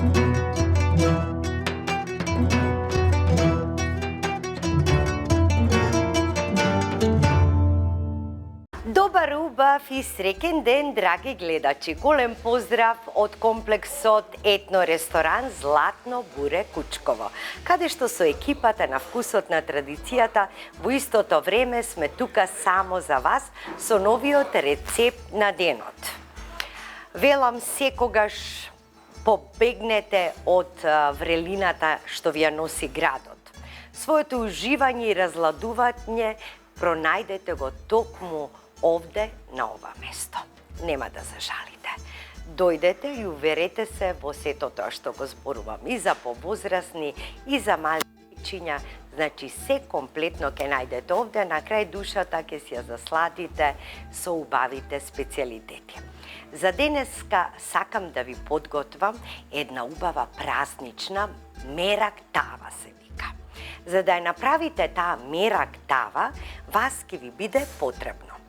Добар, убав и среќен ден, драги гледачи! Голем поздрав од комплексот Етно ресторан Златно буре Кучково, каде што со екипата на Вкусот на традицијата во истото време сме тука само за вас со новиот рецепт на денот. Велам секогаш побегнете од врелината што ви ја носи градот. Своето уживање и разладување пронајдете го токму овде на ова место. Нема да зажалите. Дојдете и уверете се во сето тоа што го зборувам и за повозрасни и за мали дечиња, значи се комплетно ќе најдете овде, на крај душата ќе си ја засладите со убавите специјалитети. За денеска сакам да ви подготвам една убава празнична мерак тава се вика. За да ја направите таа мерак тава, вас ќе ви биде потребно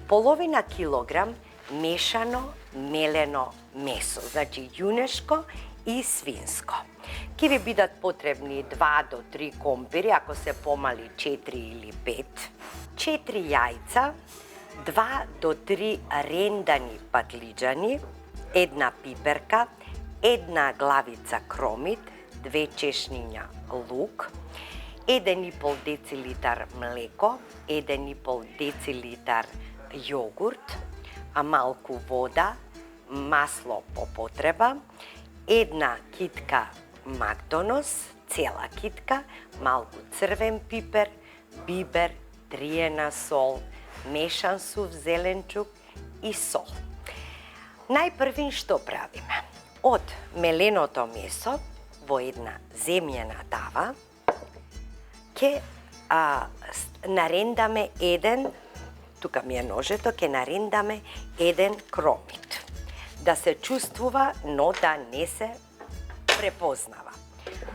половина килограм мешано мелено месо, значи јунешко и свинско. Ќе ви бидат потребни 2 до 3 компири, ако се помали 4 или 5, 4 јајца, 2 до 3 рендани патлиџани, 1 пиперка, 1 главица кромит, 2 чешниња лук, 1,5 децилитар млеко, 1,5 децилитар јогурт, малку вода, масло по потреба, 1 китка Макдонос, цела китка, малку црвен пипер, бибер, триена сол, мешан сув зеленчук и сол. Најпрвин што правиме? Од меленото месо во една земјена тава ќе нарендаме тука ми е ножето, ќе нарендаме 1 кромит. Да се чувствува, но да не се препознава.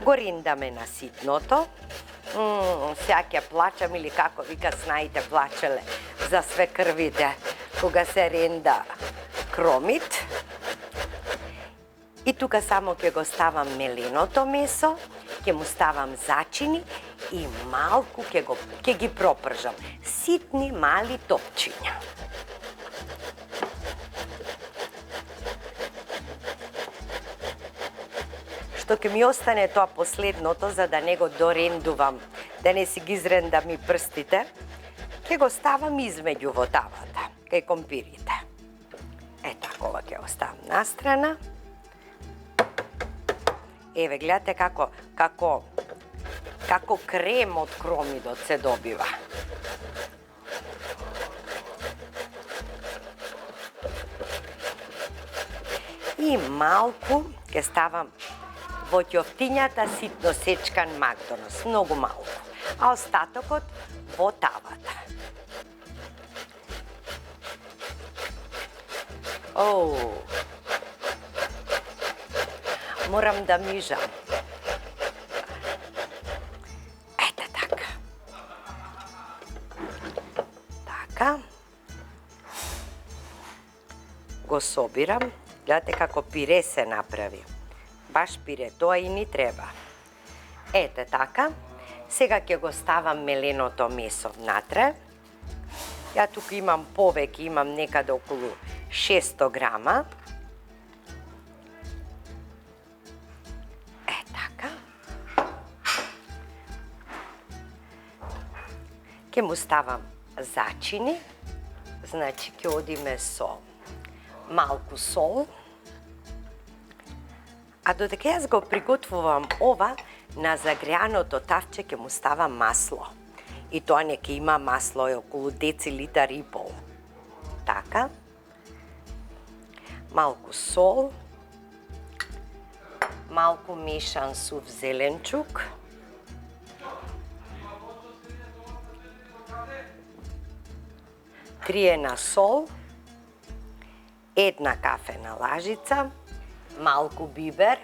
Го рендаме на ситното. Сега ќе плачам или како вика знаите плачеле за све крвите кога се ренда кромит. И тука само ќе го ставам меленото месо, ќе му ставам зачини и малку ќе ги пропржам. Ситни мали топчиња. Што ќе ми остане тоа последното, за да не го дорендувам, да не си ги изрендам и прстите, ќе го ставам измеѓу во тавата, кај компирите. Такова ќе го ставам настрана. Еве, гледате како крем од кромидот се добива. И малку ќе ставам во ќофтињата ситно сечкан Макдонос, многу малку, а остатокот во тавата. Морам да мижам. Така. Го собирам. Гледате како пире се направи. Баш пире, тоа и ни треба. Така. Сега ќе го ставам меленото месо внатре. Ја тука имам повеќе, имам некаде околу 600 грама. Така. Ќе му ставам зачини. Значи, ќе одиме со малку сол. А додека јас го приготвувам ова, на загреаното тавче ќе му ставам масло. И тоа нека има масло околу децилитар и пол. Така. Малку сол. Малку мешан сув зеленчук. Триена сол. 1 кафена лажица. Малку бибер.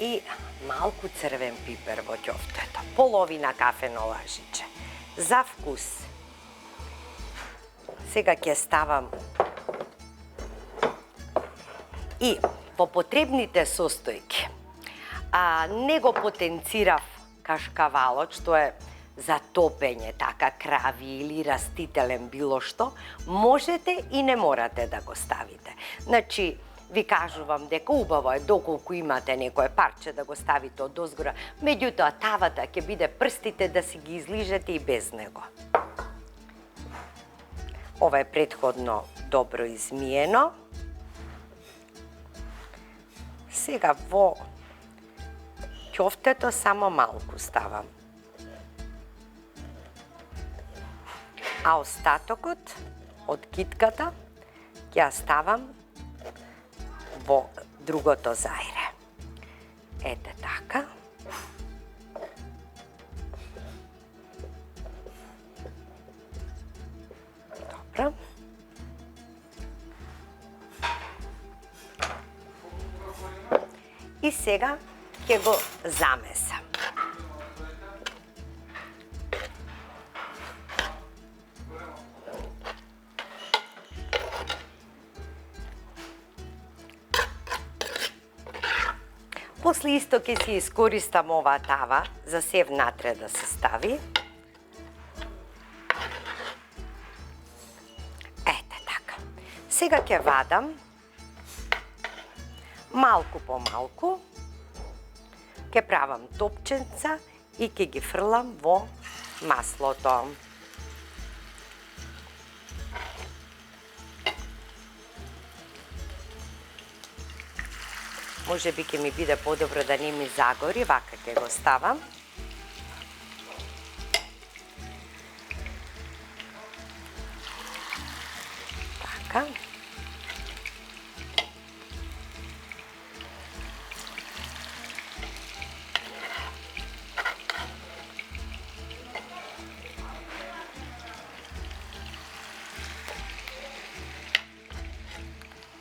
И малку црвен пипер во ќофтето. Половина кафено лажиче. За вкус. Сега ќе ставам И по потребните состојки, не го потенцирав кашкавалот, што е за топење, така крави или растителен било што, можете и не морате да го ставите. Значи, ви кажувам дека убаво е доколку имате некое парче да го ставите од озгора, меѓутоа тавата ќе биде прстите да си ги излижете и без него. Ова е претходно добро измиено. Сега во ќофтето само малку ставам. А остатокот од китката ќе ја ставам во другото зајре. Ете така. Добро. И сега ќе го замесам. После исто ќе си искористам оваа тава за сев натре да се стави. Ете така. Сега ќе вадам малку по малку, ќе правам топченца и ќе ги фрлам во маслото. Може би ќе ми биде подобро да не ми загори, вака ќе го ставам. Така.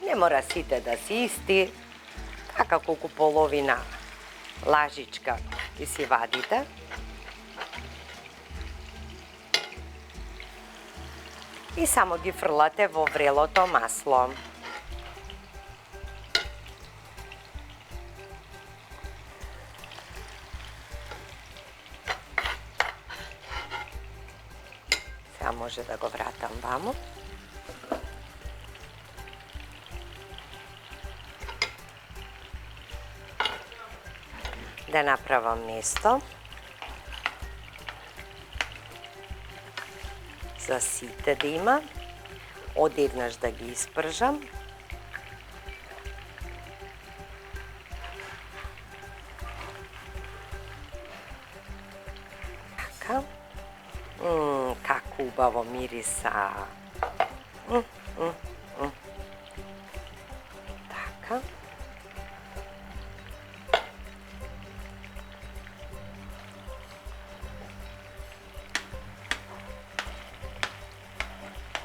Не мора сите да си исти, така колку половина лажичка ќе си вадите. И само ги фрлате во врелото масло. Сега може да го вратам ваму. Да направам место за сите да има, одеднаш да ги испржам. Така. Како убаво мириса. Така.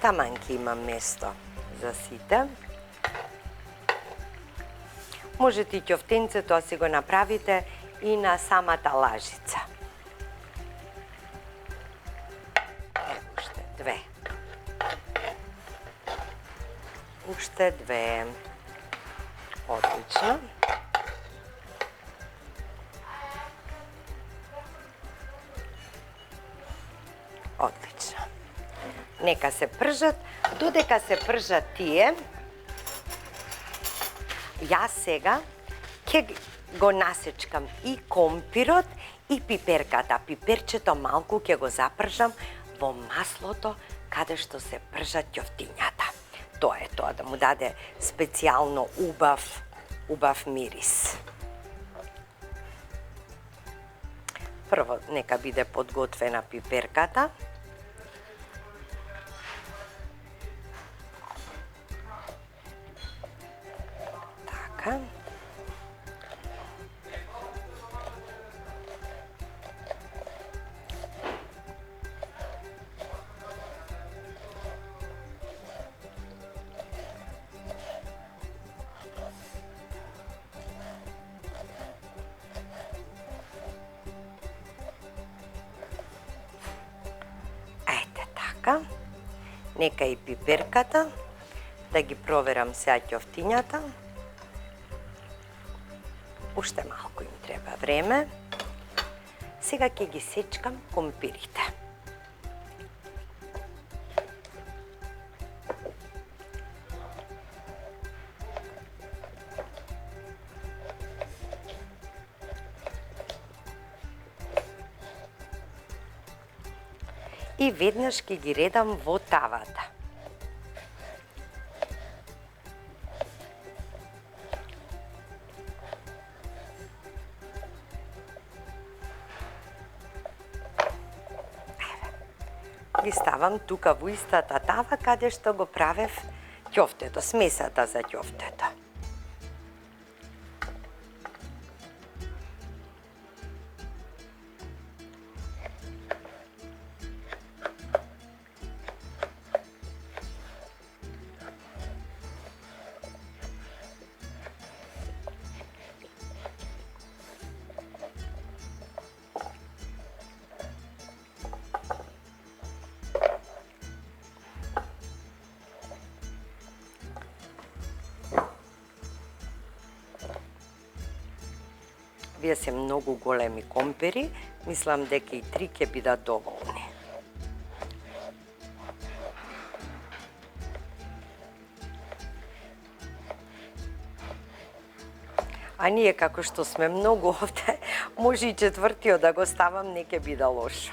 Таман ќе имам место за сите. Можете и ќофтенцето да си го направите и на самата лажица. Уште две. Уште две. Одлично. Одлично. Нека се пржат, додека се пржат тие, јас сега ќе го насечкам и компирот и пиперката. Пиперчето малку ќе го запржам во маслото каде што се пржат ќофтињата. Тоа е тоа, да му даде специјално убав мирис. Прво нека биде подготвена пиперката. Така. Нека и пиперката, да ги проверам сега ќофтињата. уште малку им треба време. Сега ќе ги сечкам компирите. И веднаш ќе ги редам во тавата. Ги ставам тука во истата тава каде што го правев ќофтето, смесата за ќофтето. Вие се многу големи компири, мислам дека и 3 ќе бидат доволни. А ние како што сме многу овде, може и четвртиот да го ставам, не ќе биде лошо.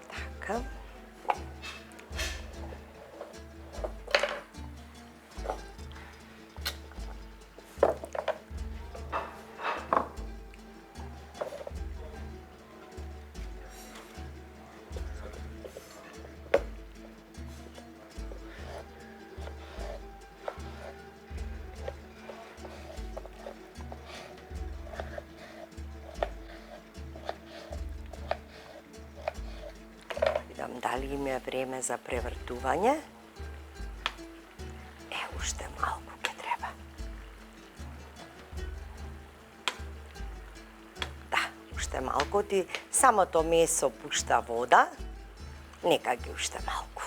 Така. Дали има време за превртување? Уште малку ќе треба. Да, уште малку ти самото месо пушта вода, нека ги уште малку.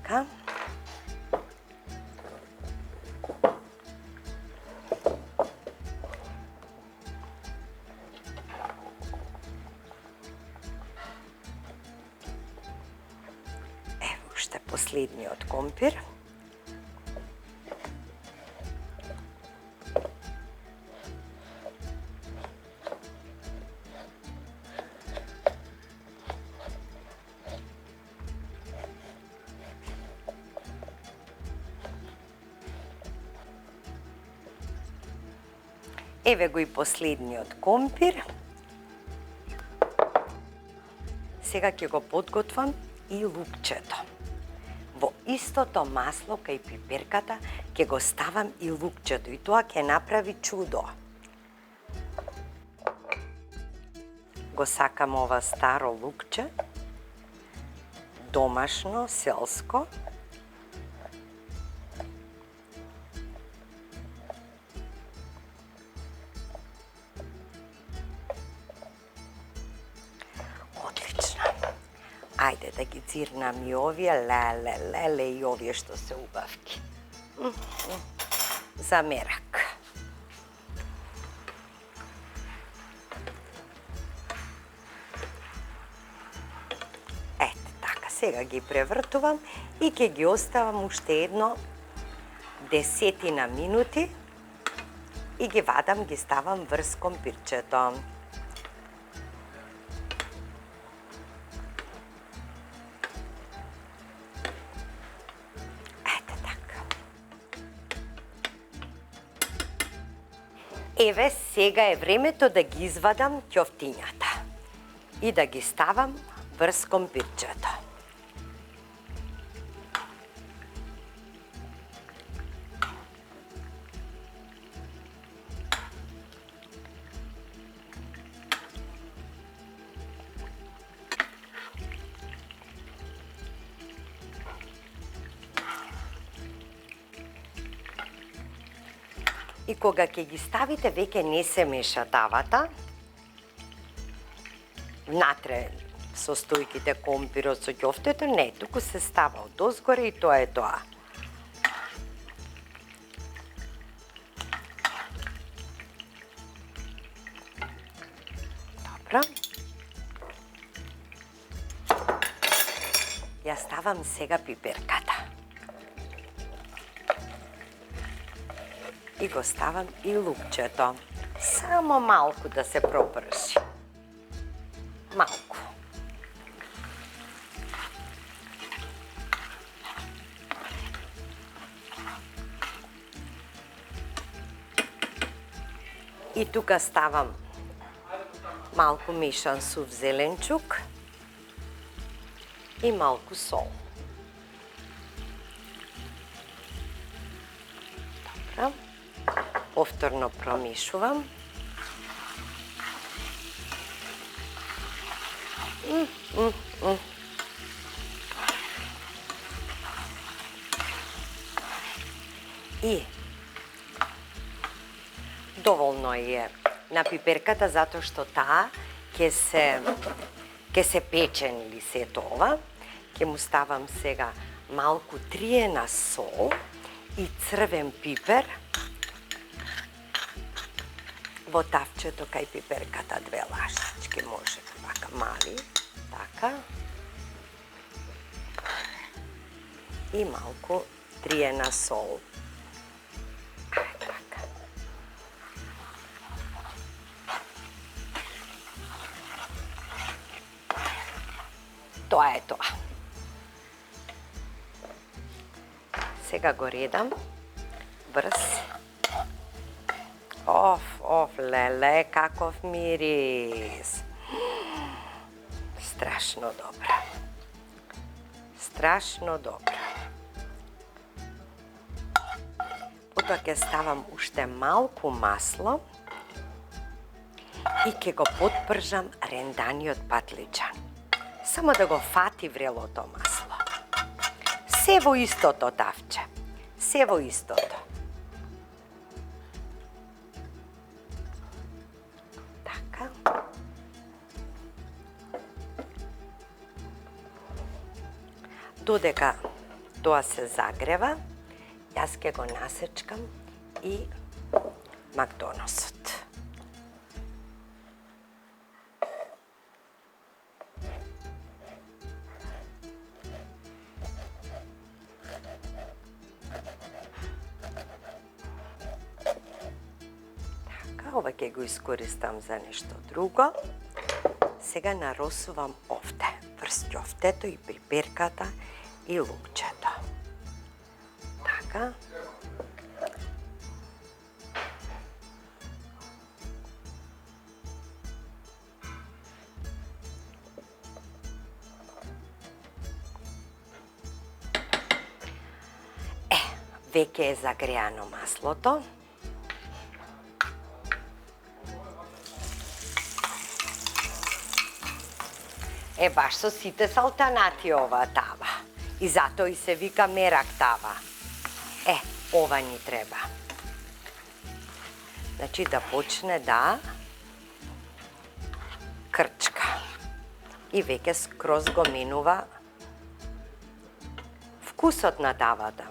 Така. Ево уште последниот компир. Еве го и последниот компир. Сега ќе го подготвам и лукчето. Во истото масло кај пиперката ќе го ставам и лукчето и тоа ќе направи чудо. Го сакам ова старо лукче, домашно, селско. Ајде да ги цирнам и овие, леле, и овие што се убавки. За мерак. Ете така, сега ги превртувам и ќе ги оставам уште едно 10 минути и ги вадам, ги ставам врз компирчето. Еве, сега е времето да ги извадам ќофтињата и да ги ставам врз компирчето. И кога ќе ги ставите, веќе не се меша тавата. Внатре со стојките, компирот, со ќофтето, не, туку се става од озгоре и тоа е тоа. Добро. Ја ставам сега пиперката. И го ставам и лукчето. Само малку да се пропрши. Малку. И тука ставам малку мешан сув зеленчук и малку сол. Добро. Повторно промешувам. И доволно е на пиперката затоа што таа ќе се печени сето ова. Ќе му ставам сега малку триена сол и црвен пипер во тавчето кај пиперката, 2 лашички може вака мали, така. И малку триена сол. Така. Тоа е тоа. Сега го редам врз. Леле, каков мирис. Страшно добра. Страшно добра. Потоа ќе ставам уште малку масло и ќе го подпржам ренданиот патлиџан. Само да го фати врелото масло. Се во истото тавче. Се во истото. Така. Додека тоа се загрева, јас ќе го насечкам и макдоносот. Ова ќе го искористам за нешто друго. Сега наросувам овде, врз ќофтето и пиперката и лукчето. Така. Веќе е загреано маслото. Баш со сите салтанати оваа тава. И затоа и се вика мерак тава. Ова ни треба. Значи да почне да крчка. И веќе скроз го минува вкусот на тавата.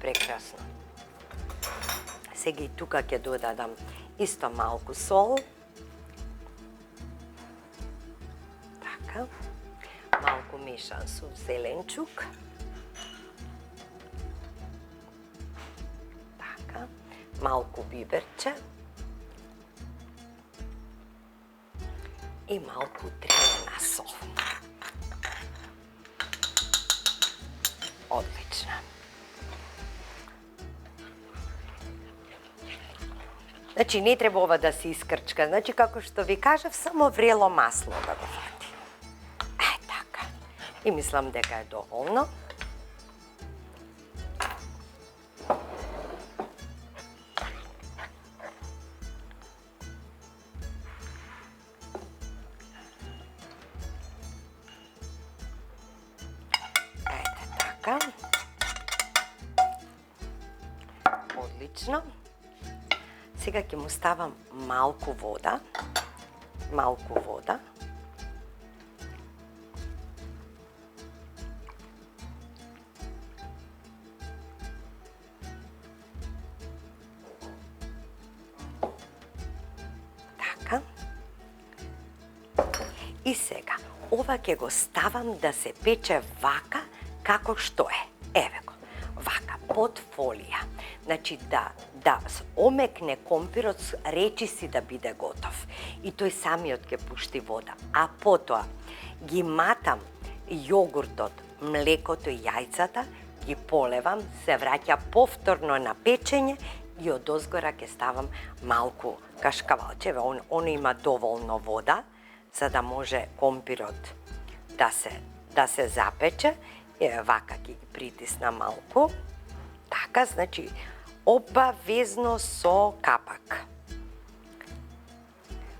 Прекрасно. Сега и тука ќе додадам исто малку сол. Малку мешан сув зеленчук. Така. Малку биберче. И малку триена сол. Одлично. Значи не треба ова да се искрчка. Значи како што ви кажав, само врело масло да го фати. И мислам дека е доволно. Ете така. Одлично. Сега ќе му ставам малку вода. Малку вода. Така. И сега, ова ќе го ставам да се пече вака како што е. Еве го, вака, под фолија. Значи да омекне компирот, речи си да биде готов. И тој самиот ќе пушти вода. А потоа ги матам јогуртот, млекото и јајцата, ги полевам, се враќа повторно на печење и одозгора ќе ставам малку кашкавалче. Он има доволно вода, за да може компирот да се запече. Вака ќе ги притисна малку. Така, значи, обавезно со капак.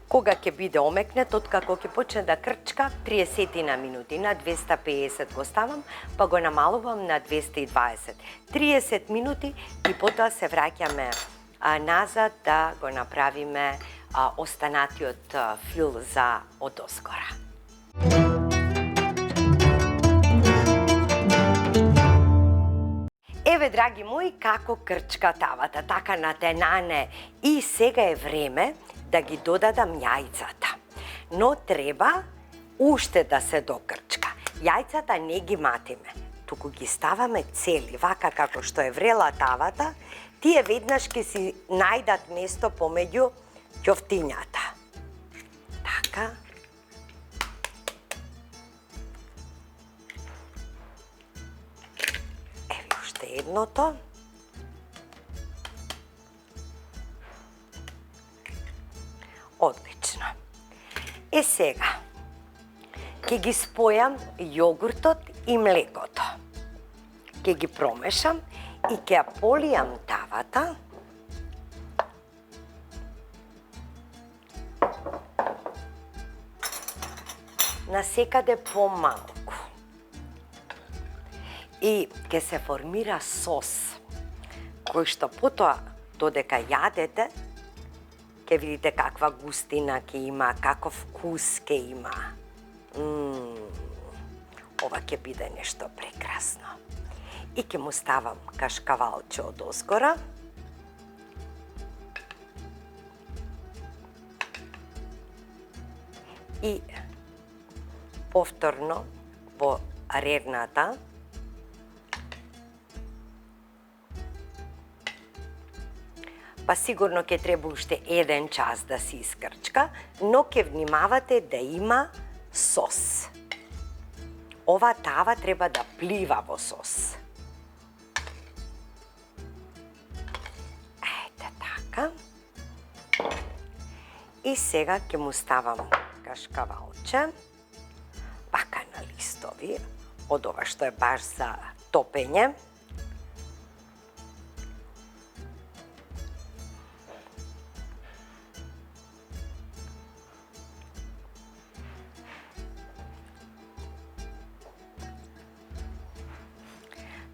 Кога ќе биде омекнет, откако ќе почне да крчка, 30 на минути, на 250 го ставам, па го намалувам на 220. 30 минути и потоа се враќаме назад да го направиме останатиот фил за одозгора. Еве, драги мои, како крчка тавата, така натенане. И сега е време да ги додадам јајцата. Но треба уште да се докрчка. Јајцата не ги матиме, туку ги ставаме цели, вака како што е врела тавата, тие веднаш ќе си најдат место помеѓу ќофтињата. Така. Едното. Одлично. Сега ќе ги спојам јогуртот и млекото. Ќе ги промешам и ќе ја полијам тавата. Насекаде помалку. И ќе се формира сос, кој што потоа, додека јадете, ќе видите каква густина ќе има, каков вкус ќе има. Ова ќе биде нешто прекрасно. И ќе му ставам кашкавалче одозгора. И повторно во рерната па сигурно ќе треба уште 1 час да се искрчка, но ќе внимавате да има сос. Ова тава треба да плива во сос. Ете така. И сега ќе му ставам кашкавалче, вака на листови, од ова што е баш за топење.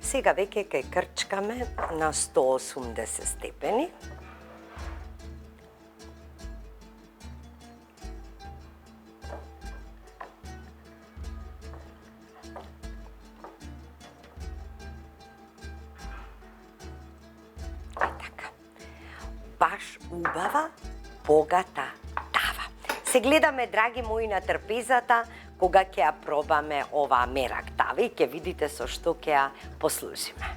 Сега веќе ќе крчкаме на 180 степени. Така. Баш убава, богата тава. Се гледаме, драги мои, на трпезата, кога ќе ја пробаме оваа мерак тава и ќе видите со што ќе ја послужиме.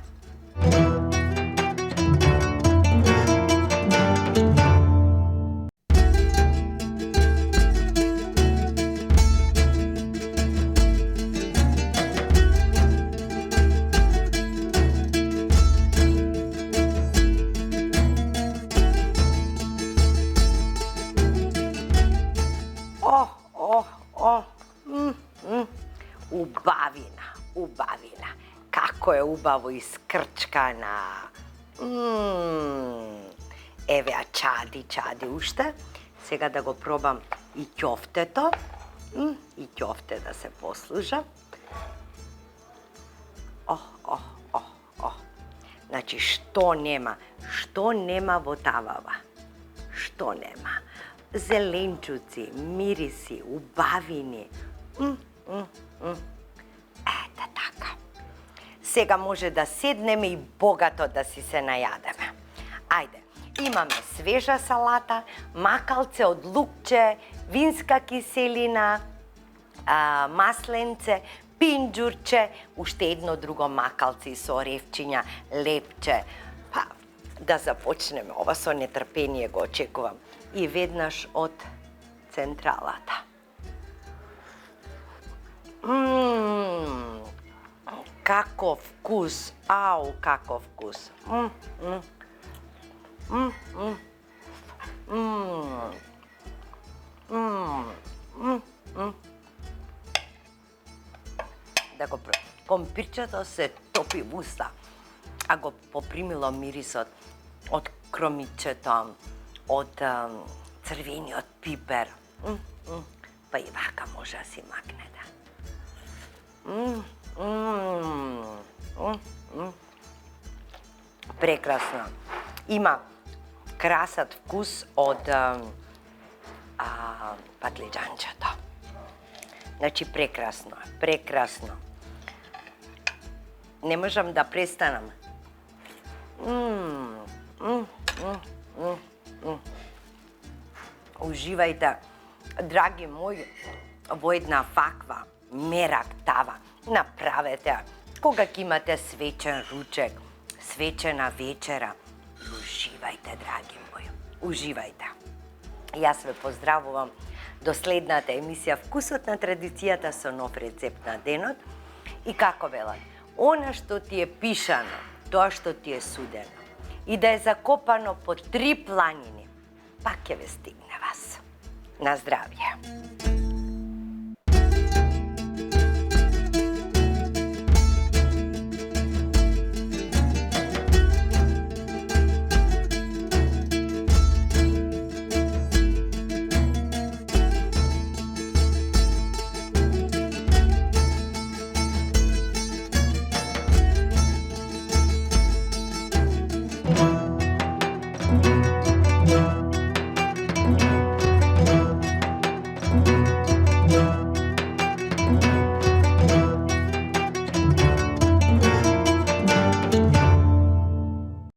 Убавина. Како е убаво искрчкана. Еве, чади уште. Сега да го пробам и ќофтето. И ќофте да се послужа. Значи, што нема? Што нема во тавава? Што нема? Зеленчуци, мириси, убавини. Ете така. Сега може да седнеме и богато да си се најадеме. Ајде, имаме свежа салата, макалце од лукче, винска киселина, масленце, пинџурче, уште едно друго макалце со оревчиња, лепче. Па, да започнеме, ова со нетрпение го очекувам. И веднаш од централата. Каков вкус, ау, каков вкус. Да го компирчето се топи в уста, а го попримило мирисот од кромичето, од црвениот пипер. Па и вака може да си макнете. Прекрасно. Има красат вкус од патлиџанчето. Значи, прекрасно, прекрасно. Не можам да престанам. Уживајте, драги мои, во една ваква мерак тава. Направете, кога ќе имате свечен ручек, свечена вечера. Уживајте, драги мои, уживајте. Јас ве поздравувам до следната емисија Вкусот на традицијата со нов рецепт на денот. И како велат, она што ти е пишано, тоа што ти е судено, и да е закопано по 3 планини, пак ќе ве стигне вас. На здравје!